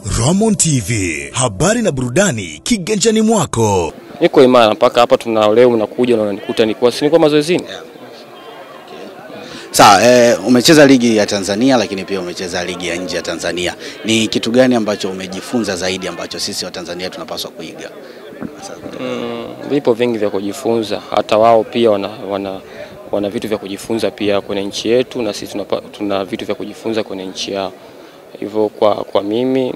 Ramon TV, habari na burudani kiganjani mwako. Niko imara mpaka hapa leo unakuja na unanikuta nilikuwa mazoezini. Sawa, umecheza ligi ya Tanzania lakini pia umecheza ligi ya nje ya Tanzania. Ni kitu gani ambacho umejifunza zaidi ambacho sisi wa Tanzania tunapaswa kuiga? Vipo vingi vya kujifunza, hata wao pia wana vitu vya kujifunza pia kwenye nchi yetu, na sisi tuna vitu vya kujifunza kwenye nchi yao. Hivyo kwa mimi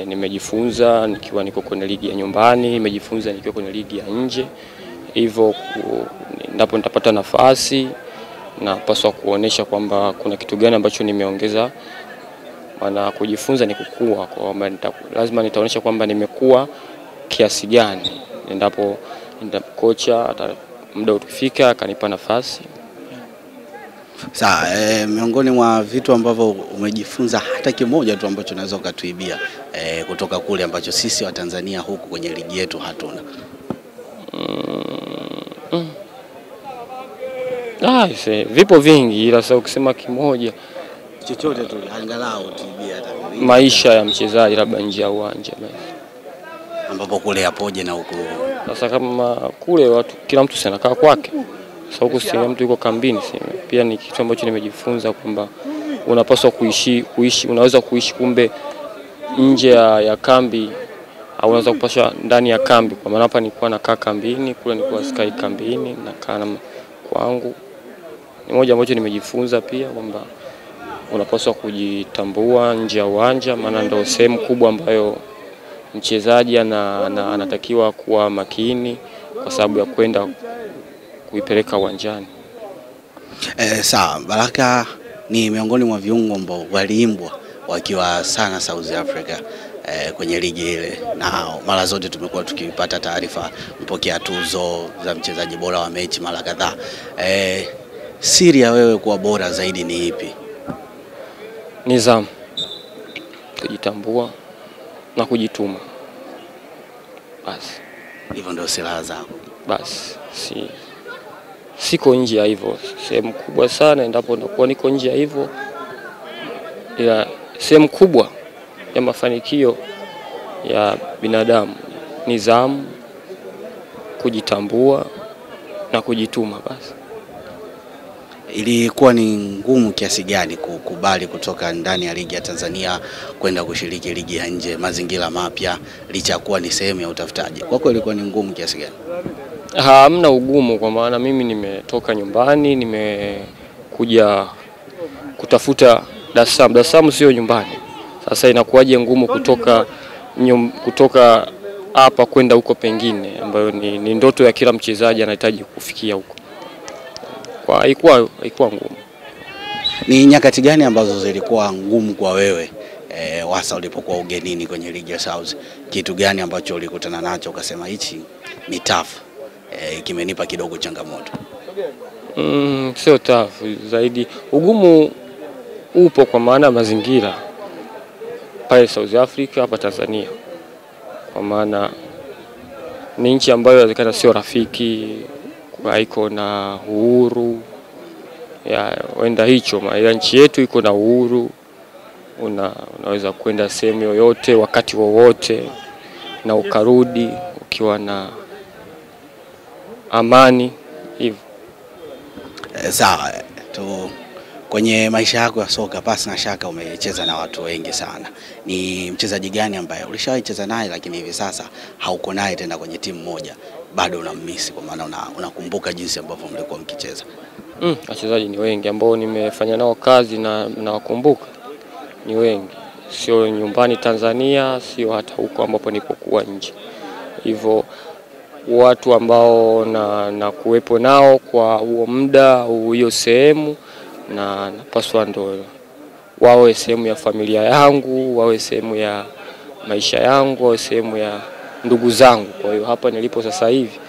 nimejifunza nikiwa niko kwenye ligi ya nyumbani, nimejifunza nikiwa kwenye ligi ya nje. Hivyo ndipo nitapata nafasi na paswa kuonesha kwamba kuna kitu gani ambacho nimeongeza. Maana kujifunza ni kukua, kwa lazima nitaonesha kwamba nimekuwa kiasi gani. Ndipo kocha muda ukifika akanipa nafasi. Sawa, miongoni mwa vitu ambavyo umejifunza hata kimoja tu ambacho unaweza ukatuibia kutoka kule ambacho sisi wa Tanzania huku kwenye ligi yetu hatuna? Vipo vingi, ila sasa ukisema kimoja chochote tu angalau tuibia hata maisha ya mchezaji labda nje ya uwanja ambapo kule yapoje na huko. Sasa kama kule watu kila mtu anakaa kwake, sasa huko si mtu yuko kambini. Pia ni kitu ambacho nimejifunza kwamba unapaswa kuishi, unaweza kuishi kumbe nje ya kambi, au unaweza kupasha ndani ya kambi. Kwa maana hapa nilikuwa nakaa kambini, kule nilikuwa sikai kambini, nakaa na kwangu. Ni moja ambacho nimejifunza pia kwamba unapaswa kujitambua nje ya uwanja, maana ndio sehemu kubwa ambayo mchezaji anatakiwa kuwa makini kwa sababu ya kwenda kuipeleka uwanjani. Sawa, Baraka ni miongoni mwa viungo ambao waliimbwa wakiwa sana South Africa kwenye ligi ile, na mara zote tumekuwa tukipata taarifa mpokea tuzo za mchezaji bora wa mechi mara kadhaa. Siri ya wewe kuwa bora zaidi ni ipi? Nidhamu, kujitambua na kujituma. Basi hivyo ndio silaha zako. Basi siko nje ya hivyo. Sehemu kubwa sana endapo nakuwa niko nje ya hivyo, ila sehemu kubwa ya mafanikio ya binadamu nidhamu, kujitambua na kujituma. Basi ilikuwa ni ngumu kiasi gani kukubali kutoka ndani ya ligi ya Tanzania kwenda kushiriki ligi ya nje, mazingira mapya, licha kuwa ni sehemu ya utafutaji? Kwako ilikuwa ni ngumu kiasi gani? Hamna ugumu, kwa maana mimi nimetoka nyumbani, nimekuja kutafuta Dar es Salaam. Dar es Salaam sio nyumbani. Sasa inakuwaje ngumu kutoka hapa kwenda huko pengine, ambayo ni ndoto ya kila mchezaji anahitaji kufikia huko. Kwa haikuwa ngumu. Ni nyakati gani ambazo zilikuwa ngumu kwa wewe hasa ulipokuwa ugenini kwenye ligi ya South? Kitu gani ambacho ulikutana nacho ukasema hichi ni tough, kimenipa kidogo changamoto? Sio tough zaidi. Ugumu upo kwa maana mazingira pale South Africa, hapa Tanzania, kwa maana ni nchi ambayo inawezekana sio rafiki, haiko na uhuru wenda hicho. Ila nchi yetu iko na uhuru, unaweza kwenda sehemu yoyote wakati wowote na ukarudi ukiwa na amani hivyo. Sawa, kwenye maisha yako ya soka pasi na shaka umecheza na watu wengi sana. Ni mchezaji gani ambaye ulishawahi cheza naye lakini hivi sasa hauko naye tena kwenye timu moja, bado unammiss kwa maana unakumbuka jinsi ambavyo mlikuwa mkicheza? Wachezaji ni wengi ambao nimefanya nao kazi na wakumbuka. Ni wengi. Sio nyumbani Tanzania, sio hata huko ambapo nilipokuwa nje. Hivyo watu ambao na kuwepo nao kwa huo muda hiyo sehemu, na napaswa ndo wawe sehemu ya familia yangu, wawe sehemu ya maisha yangu, wawe sehemu ya ndugu zangu. Kwa hiyo hapa nilipo sasa hivi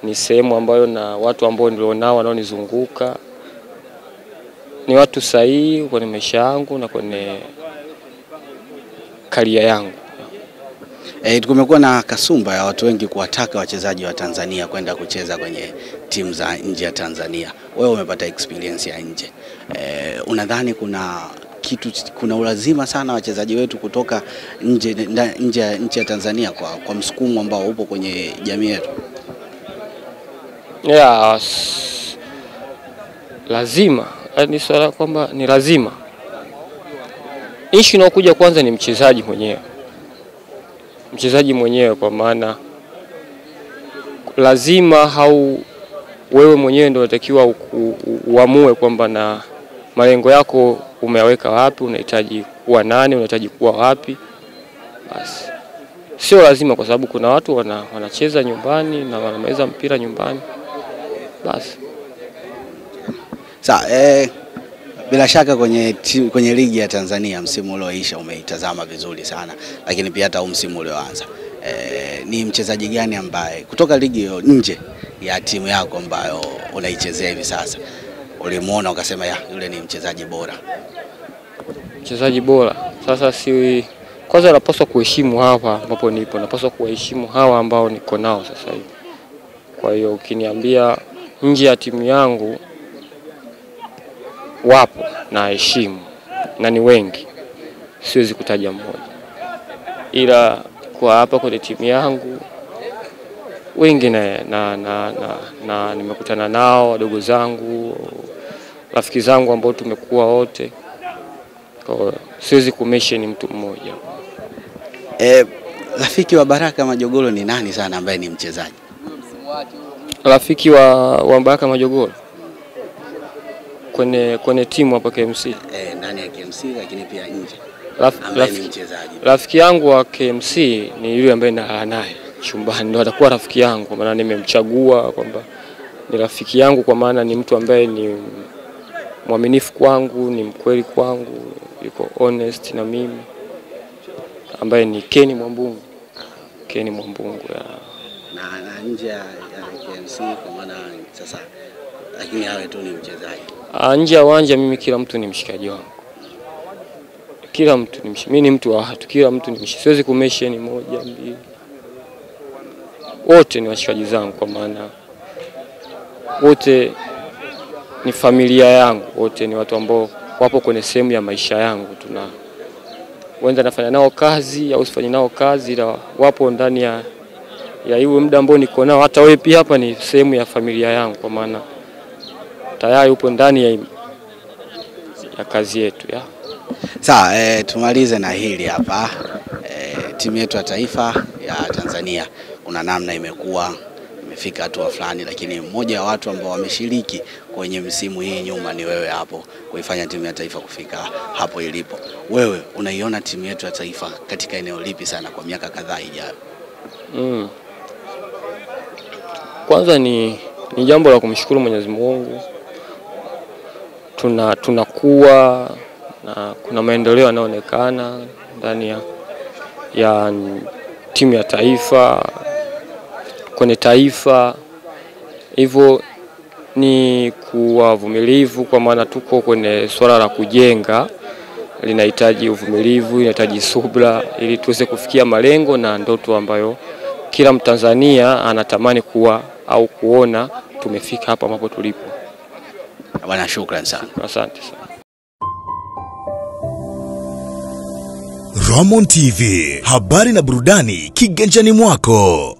ni sehemu ambayo na watu ambao nilionao wanaonizunguka ni watu sahihi kwenye maisha yangu na kwenye career yangu. Tumekuwa na kasumba ya watu wengi kuwataka wachezaji wa Tanzania kwenda kucheza kwenye timu za nje ya Tanzania. Wewe umepata experience ya nje. Unadhani kuna kuna ulazima sana wachezaji wetu kutoka nje ya Tanzania kwa msukumo ambao upo kwenye jamii yetu? Yeah, lazima. Ni swala kwamba ni lazima. Issue inayokuja kwanza ni mchezaji mwenyewe. Mchezaji mwenyewe, kwa maana lazima wewe mwenyewe ndio unatakiwa uamue kwamba na malengo yako umeyaweka wapi, unahitaji kuwa nani, unahitaji kuwa wapi. Basi sio lazima, kwa sababu kuna watu wanacheza nyumbani na wanamaliza mpira nyumbani. Basi bila shaka kwenye ligi ya Tanzania msimu ulioisha umeitazama vizuri sana, lakini pia hata msimu ulioanza, ni mchezaji gani ambaye kutoka ligi hiyo nje ya timu yako ambayo unaichezea hivi sasa ulimuona ukasema yule ni mchezaji bora? Mchezaji bora sasa, kwanza napaswa kuheshimu hapa ambapo nipo, napaswa kuheshimu hawa ambao niko nao sasa hivi. Kwa hiyo ukiniambia nje ya timu yangu wapo na heshimu na ni wengi, siwezi kutaja mmoja, ila kwa hapa kwenye timu yangu wengi na nimekutana nao, wadogo zangu, rafiki zangu ambao tumekuwa wote. Kwa siwezi kumention mtu mmoja. Rafiki wa Baraka Majogoro ni nani sana ambaye ni mchezaji? Rafiki wa Baraka Majogoro kwenye timu hapa KMC. Ndani ya KMC lakini pia nje. Rafiki yangu wa KMC ni yule ambaye naye chumbani, ndio atakuwa rafiki yangu, maana nimemchagua kwamba ni rafiki yangu, kwa maana ni mtu ambaye ni mwaminifu kwangu, ni mkweli kwangu, yuko honest na mimi, ambaye ni Kenny Mwambungu. Na nje ya KMC, kwa maana sasa lakini hawe tu ni mchezaji. Nje ya uwanja mimi kila mtu ni mshikaji wangu. Kila mtu ni mimi ni mtu wa watu, kila mtu ni mshikaji. Siwezi kumention moja mbili. Wote ni washikaji zangu, kwa maana wote ni familia yangu, wote ni watu ambao wapo kwenye sehemu ya maisha yangu. Wenda nafanya nao kazi au sifanye nao kazi, ila wapo ndani ya iwe muda ambao niko nao. Hata wewe pia hapa ni sehemu ya familia yangu, kwa maana tayari upo ndani ya kazi yetu ya. Sawa, tumalize na hili hapa. Timu yetu ya taifa ya Tanzania kuna namna imefika hatua fulani, lakini mmoja wa watu ambao wameshiriki kwenye msimu hii nyuma ni wewe hapo kuifanya timu ya taifa kufika hapo ilipo. Wewe unaiona timu yetu ya taifa katika eneo lipi sana kwa miaka kadhaa ijayo? Kwanza ni jambo la kumshukuru Mwenyezi Mungu. Tunakuwa na kuna maendeleo yanayoonekana ndani ya timu ya taifa, kwenye taifa. Hivyo ni kuwa vumilivu, kwa maana tuko kwenye swala la kujenga, linahitaji uvumilivu, linahitaji subira ili tuweze kufikia malengo na ndoto ambayo kila Mtanzania anatamani kuwa au kuona tumefika hapa ambapo tulipo. Bwana, shukrani sana. Asante sana. Roman TV, habari na burudani kiganjani mwako.